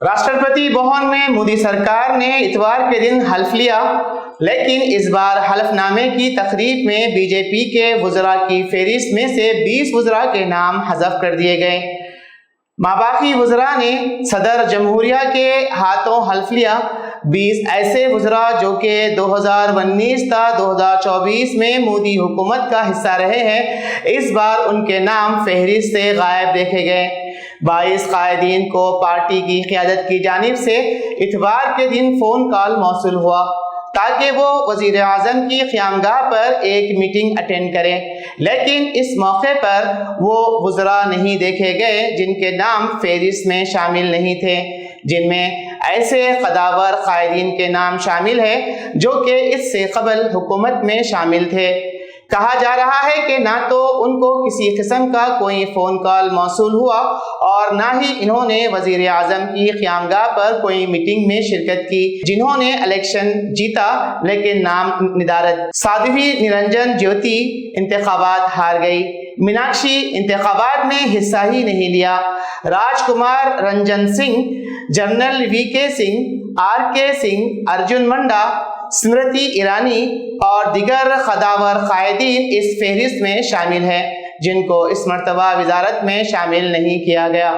राष्ट्रपति भवन में मोदी सरकार ने इतवार के दिन हल्फ लिया, लेकिन इस बार हल्फनामे की तकरीब में बीजेपी के वज़रा की फहरिस्त में से 20 वज़रा के नाम हज़फ कर दिए गए। माबाकी वज़रा ने सदर जमहूरिया के हाथों हल्फ लिया। 20 ऐसे वज़रा जो कि 2019 था 2024 में मोदी हुकूमत का हिस्सा रहे हैं, इस बार उनके नाम फहरिस्त से गायब देखे गए। 22 कायदीन को पार्टी की क़यादत की जानिब से इतवार के दिन फ़ोन कॉल मौसूल हुआ ताकि वो वज़ीर आज़म की क़यामगाह पर एक मीटिंग अटेंड करें, लेकिन इस मौके पर वो वज़रा नहीं देखे गए जिनके नाम फहरिस्त में शामिल नहीं थे, जिनमें ऐसे कदावर कायदीन के नाम शामिल है जो कि इससे क़बल हुकूमत में शामिल थे। कहा जा रहा है कि ना तो उनको किसी किस्म का कोई फ़ोन कॉल मौसूल हुआ और ना ही इन्होंने वज़ीर आज़म की क़यामगाह पर कोई मीटिंग में शिरकत की। जिन्होंने इलेक्शन जीता लेकिन नाम निदारत। साध्वी निरंजन ज्योति इंतखाबात हार गई। मीनाक्षी इंतखाबात में हिस्सा ही नहीं लिया। Rajkumar Ranjan Singh, general VK Singh, RK Singh, Arjun Munda, Smriti Irani और दिगर कदावर कायदीन इस फहरिस्त में शामिल हैं, जिनको इस मर्तबा वज़ारत में शामिल नहीं किया गया।